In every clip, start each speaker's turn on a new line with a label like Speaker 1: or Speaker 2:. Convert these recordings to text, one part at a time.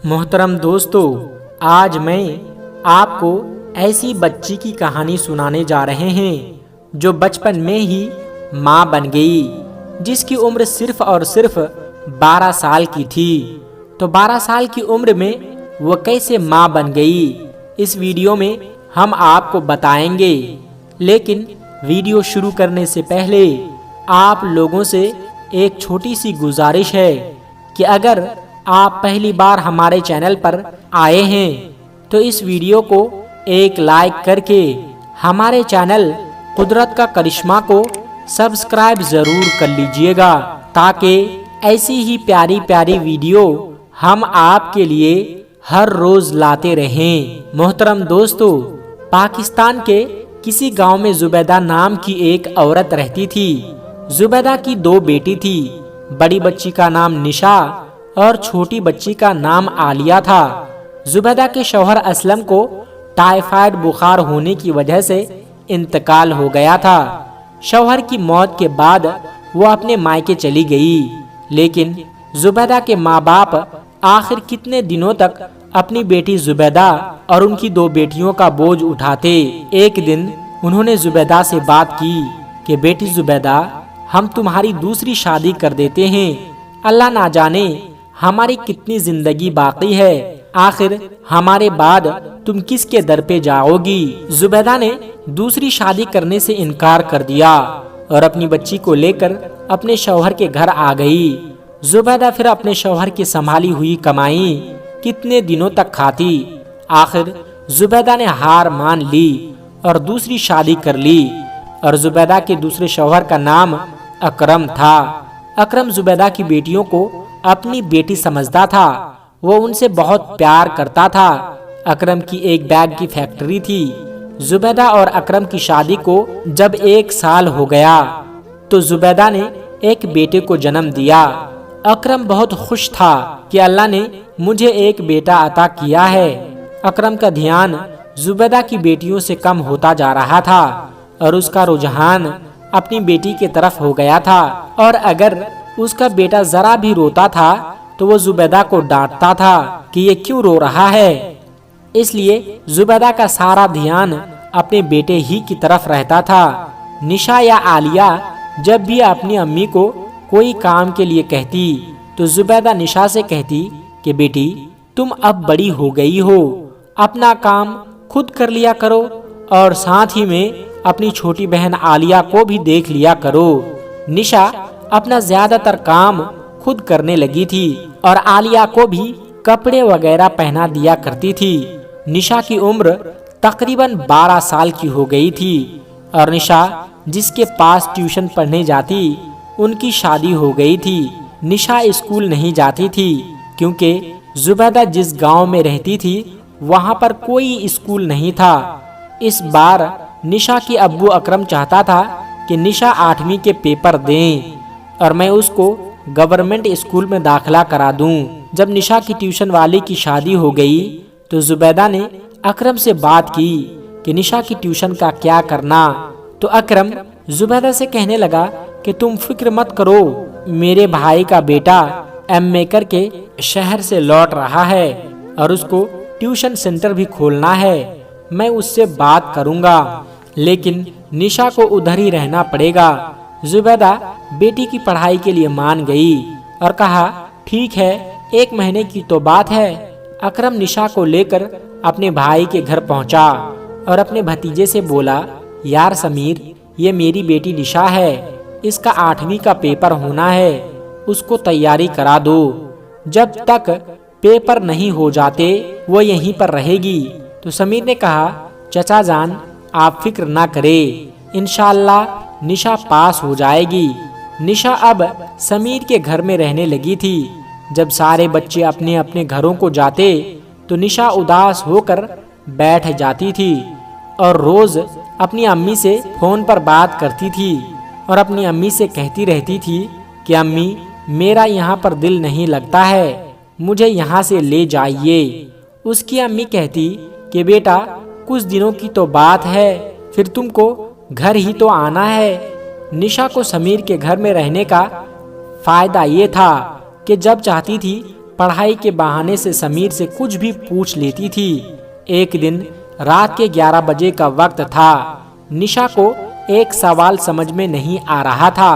Speaker 1: मोहतरम दोस्तों, आज मैं आपको ऐसी बच्ची की कहानी सुनाने जा रहे हैं जो बचपन में ही माँ बन गई, जिसकी उम्र सिर्फ और सिर्फ 12 साल की थी। तो 12 साल की उम्र में वो कैसे माँ बन गई, इस वीडियो में हम आपको बताएंगे। लेकिन वीडियो शुरू करने से पहले आप लोगों से एक छोटी सी गुजारिश है कि अगर आप पहली बार हमारे चैनल पर आए हैं तो इस वीडियो को एक लाइक करके हमारे चैनल कुदरत का करिश्मा को सब्सक्राइब जरूर कर लीजिएगा, ताकि ऐसी ही प्यारी प्यारी वीडियो हम आपके लिए हर रोज लाते रहें। मोहतरम दोस्तों, पाकिस्तान के किसी गांव में जुबैदा नाम की एक औरत रहती थी। जुबैदा की 2 बेटी थी। बड़ी बच्ची का नाम निशा और छोटी बच्ची का नाम आलिया था। जुबैदा के शौहर असलम को टाइफाइड बुखार होने की वजह से इंतकाल हो गया था। शौहर की मौत के बाद वो अपने मायके चली गई, लेकिन जुबैदा के माँ बाप आखिर कितने दिनों तक अपनी बेटी जुबैदा और उनकी 2 बेटियों का बोझ उठाते। एक दिन उन्होंने जुबैदा से बात की कि बेटी जुबैदा, हम तुम्हारी दूसरी शादी कर देते हैं। अल्लाह ना जाने हमारी कितनी जिंदगी बाकी है, आखिर हमारे बाद तुम किसके दर पे जाओगी। जुबैदा ने दूसरी शादी करने से इनकार कर दिया और अपनी बच्ची को लेकर अपने शौहर के घर आ गई। जुबैदा फिर अपने शौहर की संभाली हुई कमाई कितने दिनों तक खाती। आखिर जुबैदा ने हार मान ली और दूसरी शादी कर ली। और जुबैदा के दूसरे शौहर का नाम अकरम था। अकरम जुबैदा की बेटियों को अपनी बेटी समझता था। वो उनसे बहुत प्यार करता था। अकरम की एक बैग की फैक्ट्री थी। जुबैदा और अकरम की शादी को जब 1 साल हो गया तो जुबैदा ने एक बेटे को जन्म दिया। अकरम बहुत खुश था कि अल्लाह ने मुझे एक बेटा अता किया है। अकरम का ध्यान जुबैदा की बेटियों से कम होता जा रहा था और उसका रुझान अपनी बेटी की तरफ हो गया था। और अगर उसका बेटा जरा भी रोता था तो वो जुबैदा को डांटता था कि ये क्यों रो रहा है। इसलिए जुबैदा का सारा ध्यान अपने बेटे ही की तरफ रहता था। निशा या आलिया जब भी अपनी अम्मी को कोई काम के लिए कहती तो जुबैदा निशा से कहती कि बेटी, तुम अब बड़ी हो गई हो, अपना काम खुद कर लिया करो और साथ ही में अपनी छोटी बहन आलिया को भी देख लिया करो। निशा अपना ज्यादातर काम खुद करने लगी थी और आलिया को भी कपड़े वगैरह पहना दिया करती थी। निशा की उम्र तकरीबन 12 साल की हो गई थी और निशा जिसके पास ट्यूशन पढ़ने जाती उनकी शादी हो गई थी। निशा स्कूल नहीं जाती थी क्योंकि जुबैदा जिस गांव में रहती थी वहां पर कोई स्कूल नहीं था। इस बार निशा की अब्बू अकरम चाहता था कि निशा 8वीं के पेपर दें और मैं उसको गवर्नमेंट स्कूल में दाखिला करा दूं। जब निशा की ट्यूशन वाली की शादी हो गई तो जुबैदा ने अकरम से बात की कि निशा की ट्यूशन का क्या करना। तो अकरम जुबैदा से कहने लगा कि तुम फिक्र मत करो, मेरे भाई का बेटा MA करके शहर से लौट रहा है और उसको ट्यूशन सेंटर भी खोलना है, मैं उससे बात करूंगा, लेकिन निशा को उधर ही रहना पड़ेगा। जुबैदा बेटी की पढ़ाई के लिए मान गई और कहा ठीक है, 1 महीने की तो बात है। अकरम निशा को लेकर अपने भाई के घर पहुंचा और अपने भतीजे से बोला, यार समीर, ये मेरी बेटी निशा है, इसका 8वीं का पेपर होना है, उसको तैयारी करा दो। जब तक पेपर नहीं हो जाते वो यहीं पर रहेगी। तो समीर ने कहा, चचा जान आप फिक्र ना करें, इंशाअल्लाह निशा पास हो जाएगी। निशा अब समीर के घर में रहने लगी थी। जब सारे बच्चे अपने अपने घरों को जाते तो निशा उदास होकर बैठ जाती थी और रोज अपनी अम्मी से फोन पर बात करती थी और अपनी अम्मी से कहती रहती थी कि अम्मी, मेरा यहाँ पर दिल नहीं लगता है, मुझे यहाँ से ले जाइए। उसकी अम्मी कहती कि बेटा, कुछ दिनों की तो बात है, फिर तुमको घर ही तो आना है। निशा को समीर के घर में रहने का फायदा ये था कि जब चाहती थी पढ़ाई के बहाने से समीर से कुछ भी पूछ लेती थी। एक दिन रात के 11 बजे का वक्त था। निशा को एक सवाल समझ में नहीं आ रहा था।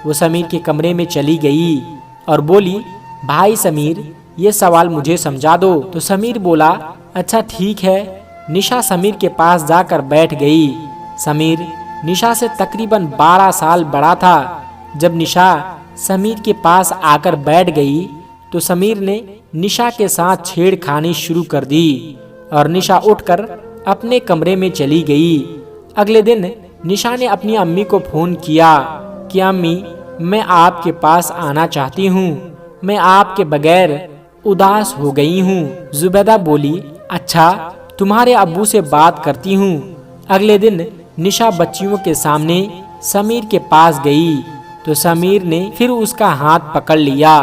Speaker 1: वो समीर के कमरे में चली गई और बोली, भाई समीर, ये सवाल मुझे समझा दो। तो समीर बोला, अच्छा ठीक है। निशा समीर के पास जाकर बैठ गई। समीर निशा से तकरीबन 12 साल बड़ा था। जब निशा समीर के पास आकर बैठ गई तो समीर ने निशा के साथ छेड़खानी शुरू कर दी और निशा उठकर अपने कमरे में चली गई। अगले दिन निशा ने अपनी अम्मी को फोन किया कि अम्मी, मैं आपके पास आना चाहती हूँ, मैं आपके बगैर उदास हो गई हूँ। जुबैदा बोली, अच्छा, तुम्हारे अब्बू से बात करती हूँ। अगले दिन निशा बच्चियों के सामने समीर के पास गई तो समीर ने फिर उसका हाथ पकड़ लिया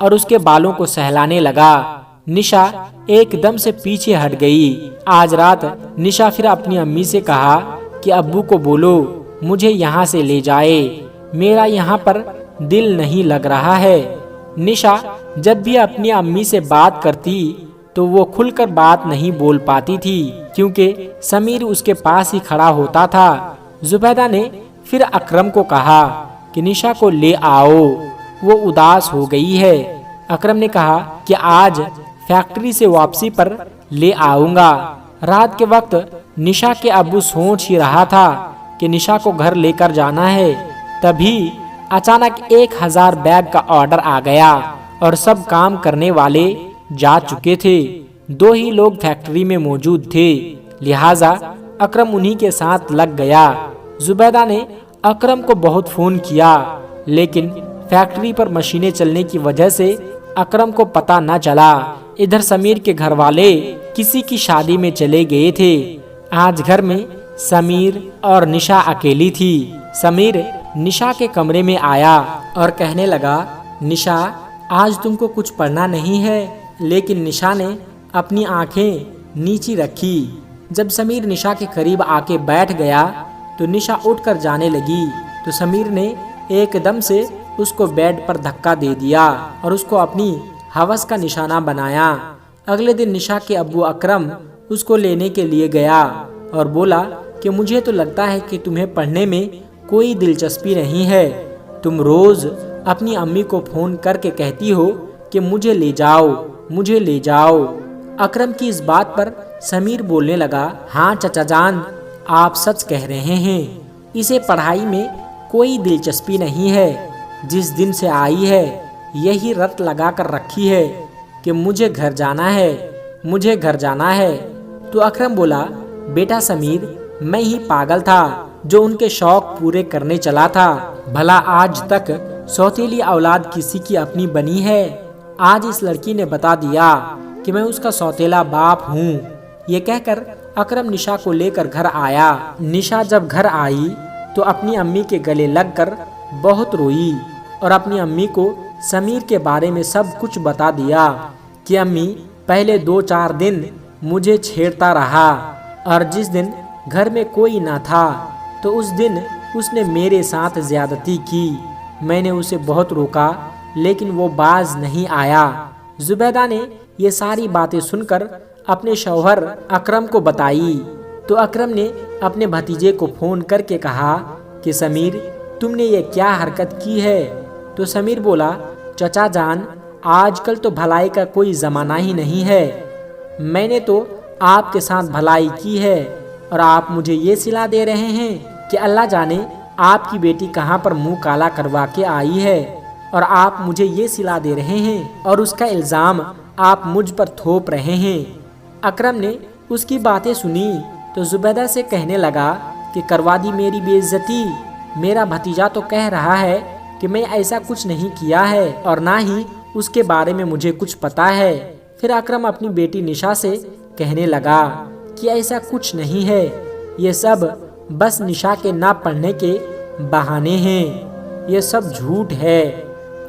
Speaker 1: और उसके बालों को सहलाने लगा। निशा एकदम से पीछे हट गई। आज रात निशा फिर अपनी अम्मी से कहा कि अब्बू को बोलो मुझे यहाँ से ले जाए, मेरा यहाँ पर दिल नहीं लग रहा है। निशा जब भी अपनी अम्मी से बात करती तो वो खुलकर बात नहीं बोल पाती थी क्योंकि समीर उसके पास ही खड़ा होता था। जुबैदा ने फिर अकरम को कहा कि निशा को ले आओ, वो उदास हो गई है। अकरम ने कहा कि आज फैक्ट्री से वापसी पर ले आऊंगा। रात के वक्त निशा के अब्बू सोच ही रहा था कि निशा को घर लेकर जाना है। तभी अचानक 1000 बैग का ऑर्डर आ गया और सब काम करने वाले जा चुके थे। 2 ही लोग फैक्ट्री में मौजूद थे, लिहाजा अकरम उन्हीं के साथ लग गया। जुबैदा ने अकरम को बहुत फोन किया लेकिन फैक्ट्री पर मशीनें चलने की वजह से अकरम को पता न चला। इधर समीर के घर वाले किसी की शादी में चले गए थे। आज घर में समीर और निशा अकेली थी। समीर निशा के कमरे में आया और कहने लगा, निशा, आज तुमको कुछ पढ़ना नहीं है। लेकिन निशा ने अपनी आंखें नीची रखी। जब समीर निशा के करीब आके बैठ गया तो निशा उठकर जाने लगी तो समीर ने एकदम से उसको बेड पर धक्का दे दिया और उसको अपनी हवस का निशाना बनाया। अगले दिन निशा के अब्बू अकरम उसको लेने के लिए गया और बोला कि मुझे तो लगता है कि तुम्हें पढ़ने में कोई दिलचस्पी नहीं है। तुम रोज अपनी अम्मी को फोन करके कहती हो कि मुझे ले जाओ, मुझे ले जाओ। अकरम की इस बात पर समीर बोलने लगा, हाँ चचा जान, आप सच कह रहे हैं। इसे पढ़ाई में कोई दिलचस्पी नहीं है। जिस दिन से आई है यही रट लगा कर रखी है कि मुझे घर जाना है, मुझे घर जाना है। तो अकरम बोला, बेटा समीर, मैं ही पागल था जो उनके शौक पूरे करने चला था। भला आज तक सौतेली औलाद किसी की अपनी बनी है? आज इस लड़की ने बता दिया कि मैं उसका सौतेला बाप हूँ। ये कहकर अकरम निशा को लेकर घर आया। निशा जब घर आई तो अपनी अम्मी के गले लगकर बहुत रोई और अपनी अम्मी को समीर के बारे में सब कुछ बता दिया कि अम्मी, पहले 2-4 दिन मुझे छेड़ता रहा और जिस दिन घर में कोई ना था तो उस दिन उसने मेरे साथ ज्यादती की। मैंने उसे बहुत रोका लेकिन वो बाज नहीं आया। जुबैदा ने ये सारी बातें सुनकर अपने शौहर अकरम को बताई तो अकरम ने अपने भतीजे को फोन करके कहा कि समीर, तुमने ये क्या हरकत की है? तो समीर बोला, चचा जान, आजकल तो भलाई का कोई ज़माना ही नहीं है। मैंने तो आपके साथ भलाई की है और आप मुझे ये सिला दे रहे हैं कि अल्लाह जाने आपकी बेटी कहाँ पर मुंह काला करवा के आई है और आप मुझे ये सिला दे रहे हैं और उसका इल्ज़ाम आप मुझ पर थोप रहे हैं। अकरम ने उसकी बातें सुनी तो जुबैदा से कहने लगा कि करवा दी मेरी बेइज्जती। मेरा भतीजा तो कह रहा है कि मैं ऐसा कुछ नहीं किया है और ना ही उसके बारे में मुझे कुछ पता है। फिर अकरम अपनी बेटी निशा से कहने लगा कि ऐसा कुछ नहीं है, ये सब बस निशा के ना पढ़ने के बहाने हैं, ये सब झूठ है।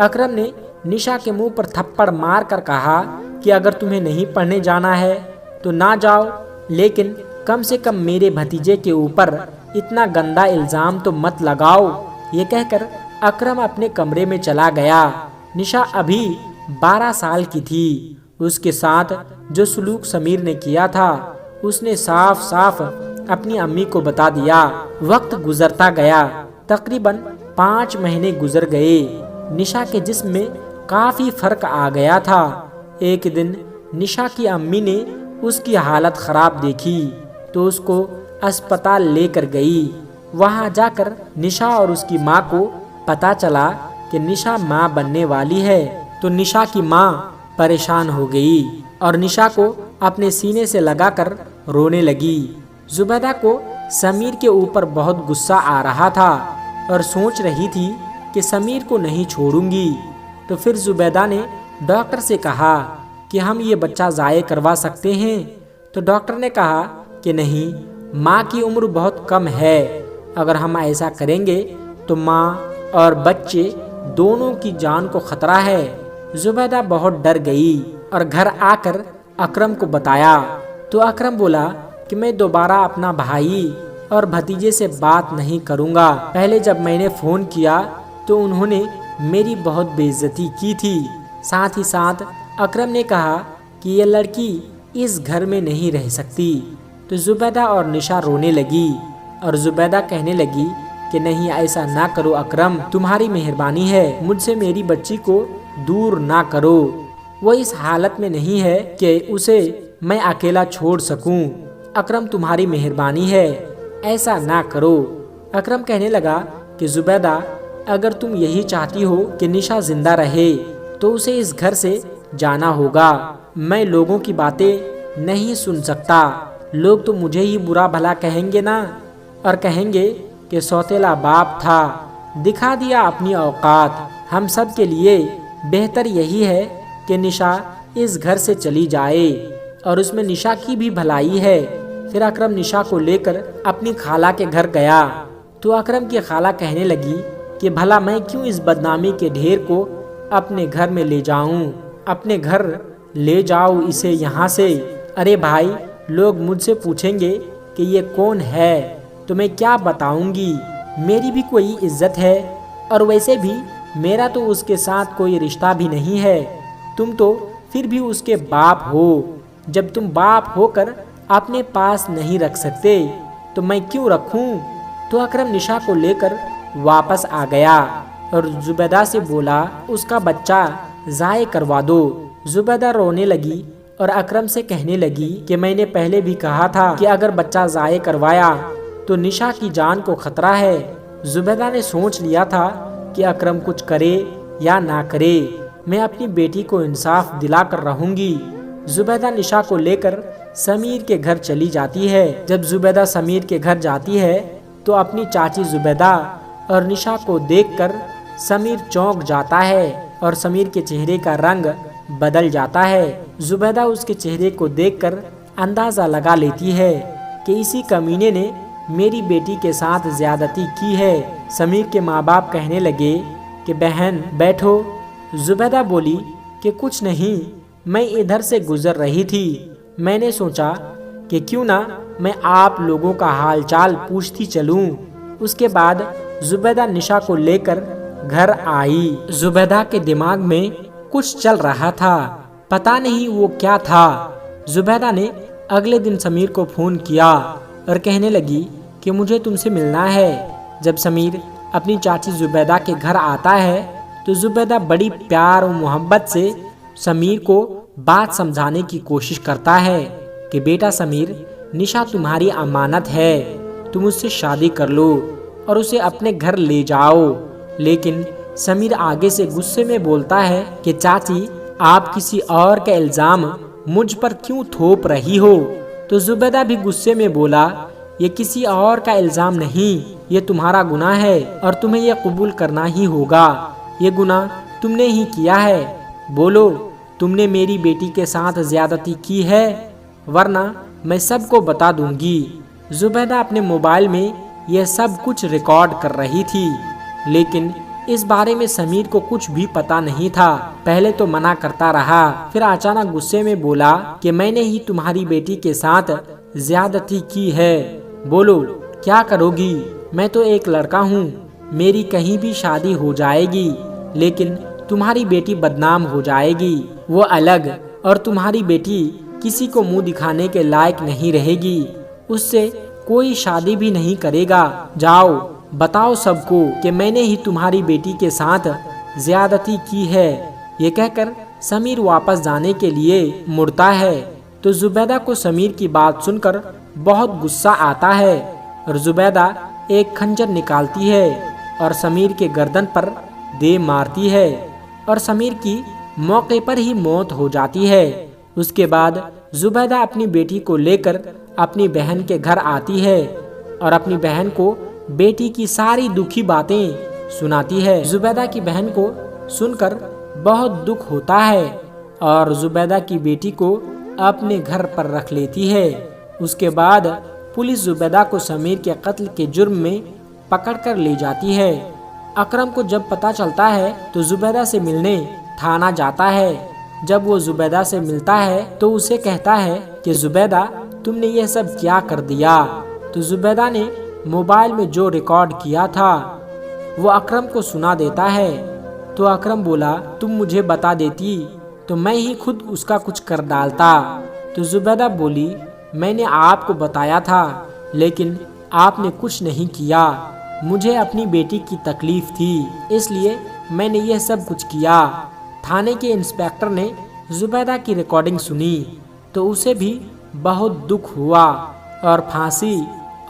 Speaker 1: अकरम ने निशा के मुंह पर थप्पड़ मार कर कहा कि अगर तुम्हें नहीं पढ़ने जाना है तो ना जाओ, लेकिन कम से कम मेरे भतीजे के ऊपर इतना गंदा इल्ज़ाम तो मत लगाओ। ये कहकर अकरम अपने कमरे में चला गया। निशा अभी 12 साल की थी। उसके साथ जो सलूक समीर ने किया था उसने साफ साफ अपनी अम्मी को बता दिया। वक्त गुजरता गया। तकरीबन 5 महीने गुजर गए। निशा के जिस्म में काफी फर्क आ गया था। एक दिन निशा की अम्मी ने उसकी हालत खराब देखी तो उसको अस्पताल लेकर गई। वहां जाकर निशा और उसकी माँ को पता चला कि निशा माँ बनने वाली है। तो निशा की माँ परेशान हो गई और निशा को अपने सीने से लगाकर रोने लगी। जुबैदा को समीर के ऊपर बहुत गुस्सा आ रहा था और सोच रही थी कि समीर को नहीं छोड़ूंगी। तो फिर जुबैदा ने डॉक्टर से कहा कि हम ये बच्चा ज़ाये करवा सकते हैं। तो डॉक्टर ने कहा कि नहीं, माँ की उम्र बहुत कम है। अगर हम ऐसा करेंगे तो माँ और बच्चे दोनों की जान को खतरा है। जुबैदा बहुत डर गई और घर आकर अकरम को बताया। तो अकरम बोला कि मैं दोबारा अपना भाई और भतीजे से बात नहीं करूँगा। पहले जब मैंने फ़ोन किया तो उन्होंने मेरी बहुत बेइज्जती की थी। साथ ही साथ अकरम ने कहा कि ये लड़की इस घर में नहीं रह सकती। तो जुबैदा और निशा रोने लगी और जुबैदा कहने लगी कि नहीं, ऐसा ना करो अकरम, तुम्हारी मेहरबानी है, मुझसे मेरी बच्ची को दूर ना करो। वो इस हालत में नहीं है कि उसे मैं अकेला छोड़ सकूं। अकरम, तुम्हारी मेहरबानी है, ऐसा ना करो। अकरम कहने लगा कि जुबैदा, अगर तुम यही चाहती हो कि निशा जिंदा रहे तो उसे इस घर से जाना होगा। मैं लोगों की बातें नहीं सुन सकता। लोग तो मुझे ही बुरा भला कहेंगे ना, और कहेंगे कि सौतेला बाप था, दिखा दिया अपनी औकात। हम सब के लिए बेहतर यही है कि निशा इस घर से चली जाए और उसमें निशा की भी भलाई है। फिर अकरम निशा को लेकर अपनी खाला के घर गया। तो अकरम की खाला कहने लगी कि भला मैं क्यों इस बदनामी के ढेर को अपने घर में ले जाऊं, अपने घर ले जाओ इसे यहाँ से। अरे भाई, लोग मुझसे पूछेंगे कि ये कौन है तो मैं क्या बताऊंगी। मेरी भी कोई इज्जत है और वैसे भी मेरा तो उसके साथ कोई रिश्ता भी नहीं है। तुम तो फिर भी उसके बाप हो। जब तुम बाप होकर अपने पास नहीं रख सकते तो मैं क्यों रखूं। तो अकरम निशा को लेकर वापस आ गया और जुबैदा से बोला उसका बच्चा ज़ाये करवा दो। जुबैदा रोने लगी और अकरम से कहने लगी कि मैंने पहले भी कहा था कि अगर बच्चा ज़ाये करवाया तो निशा की जान को खतरा है। जुबैदा ने सोच लिया था कि अकरम कुछ करे या ना करे, मैं अपनी बेटी को इंसाफ दिला कर रहूंगी। जुबैदा निशा को लेकर समीर के घर चली जाती है। जब जुबैदा समीर के घर जाती है तो अपनी चाची जुबैदा और निशा को देखकर समीर चौंक जाता है और समीर के चेहरे का रंग बदल जाता है। जुबैदा उसके चेहरे को देखकर अंदाज़ा लगा लेती है कि इसी कमीने ने मेरी बेटी के साथ ज्यादती की है। समीर के माँ बाप कहने लगे कि बहन बैठो। जुबैदा बोली कि कुछ नहीं, मैं इधर से गुजर रही थी, मैंने सोचा कि क्यों ना मैं आप लोगों का हालचाल पूछती चलूं। उसके बाद जुबैदा निशा को लेकर घर आई। जुबैदा के दिमाग में कुछ चल रहा था, पता नहीं वो क्या था। जुबैदा ने अगले दिन समीर को फ़ोन किया और कहने लगी कि मुझे तुमसे मिलना है। जब समीर अपनी चाची जुबैदा के घर आता है तो जुबैदा बड़ी प्यार और मोहब्बत से समीर को बात समझाने की कोशिश करता है कि बेटा समीर, निशा तुम्हारी अमानत है, तुम उससे शादी कर लो और उसे अपने घर ले जाओ। लेकिन समीर आगे से गुस्से में बोलता है कि चाची, आप किसी और का इल्ज़ाम मुझ पर क्यों थोप रही हो। तो जुबैदा भी गुस्से में बोला, ये किसी और का इल्ज़ाम नहीं, ये तुम्हारा गुनाह है और तुम्हें यह कबूल करना ही होगा। ये गुनाह तुमने ही किया है। बोलो, तुमने मेरी बेटी के साथ ज्यादती की है, वरना मैं सबको बता दूंगी। जुबैदा अपने मोबाइल में यह सब कुछ रिकॉर्ड कर रही थी, लेकिन इस बारे में समीर को कुछ भी पता नहीं था। पहले तो मना करता रहा, फिर अचानक गुस्से में बोला कि मैंने ही तुम्हारी बेटी के साथ ज्यादती की है। बोलो, क्या करोगी? मैं तो एक लड़का हूँ, मेरी कहीं भी शादी हो जाएगी, लेकिन तुम्हारी बेटी बदनाम हो जाएगी, वो अलग, और तुम्हारी बेटी किसी को मुंह दिखाने के लायक नहीं रहेगी, उससे कोई शादी भी नहीं करेगा। जाओ बताओ सबको कि मैंने ही तुम्हारी बेटी के साथ ज्यादती की है। ये कहकर समीर वापस जाने के लिए मुड़ता है तो जुबैदा को समीर की बात सुनकर बहुत गुस्सा आता है और जुबैदा एक खंजर निकालती है और समीर के गर्दन पर दे मारती है और समीर की मौके पर ही मौत हो जाती है। उसके बाद जुबैदा अपनी बेटी को लेकर अपनी बहन के घर आती है और अपनी बहन को बेटी की सारी दुखी बातें सुनाती है। जुबैदा की बहन को सुनकर बहुत दुख होता है और जुबैदा की बेटी को अपने घर पर रख लेती है। उसके बाद पुलिस जुबैदा को समीर के कत्ल के जुर्म में पकड़कर ले जाती है। अकरम को जब पता चलता है तो जुबैदा से मिलने थाना जाता है। जब वो जुबैदा से मिलता है तो उसे कहता है कि जुबैदा तुमने ये सब क्या कर दिया। तो जुबैदा ने मोबाइल में जो रिकॉर्ड किया था वो अकरम को सुना देता है। तो अकरम बोला तुम मुझे बता देती तो मैं ही खुद उसका कुछ कर डालता। तो जुबैदा बोली मैंने आपको बताया था लेकिन आपने कुछ नहीं किया, मुझे अपनी बेटी की तकलीफ थी इसलिए मैंने यह सब कुछ किया। थाने के इंस्पेक्टर ने जुबैदा की रिकॉर्डिंग सुनी तो उसे भी बहुत दुख हुआ और फांसी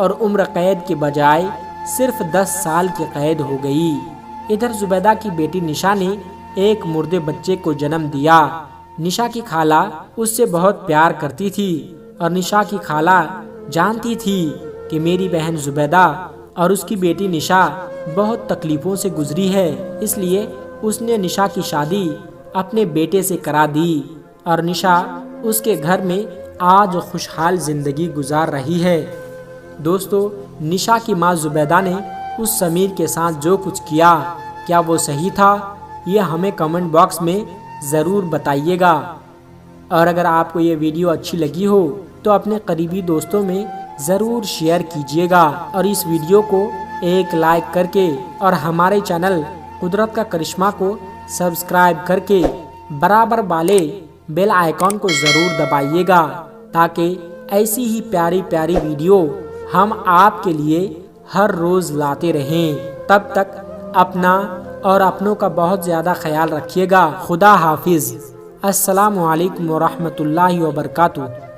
Speaker 1: और उम्र कैद के बजाय सिर्फ 10 साल की कैद हो गई। इधर जुबैदा की बेटी निशा ने एक मुर्दे बच्चे को जन्म दिया। निशा की खाला उससे बहुत प्यार करती थी और निशा की खाला जानती थी कि मेरी बहन जुबैदा और उसकी बेटी निशा बहुत तकलीफों से गुजरी है, इसलिए उसने निशा की शादी अपने बेटे से करा दी और निशा उसके घर में आज खुशहाल जिंदगी गुजार रही है। दोस्तों, निशा की माँ जुबैदा ने उस समीर के साथ जो कुछ किया क्या वो सही था? ये हमें कमेंट बॉक्स में ज़रूर बताइएगा। और अगर आपको ये वीडियो अच्छी लगी हो तो अपने करीबी दोस्तों में ज़रूर शेयर कीजिएगा और इस वीडियो को एक लाइक करके और हमारे चैनल कुदरत का करिश्मा को सब्सक्राइब करके बराबर वाले बेल आइकॉन को ज़रूर दबाइएगा ताकि ऐसी ही प्यारी प्यारी वीडियो हम आपके लिए हर रोज़ लाते रहें। तब तक अपना और अपनों का बहुत ज़्यादा ख्याल रखिएगा। खुदा हाफिज़। अस्सलामु अलैकुम व रहमतुल्लाहि व बरकातुहू।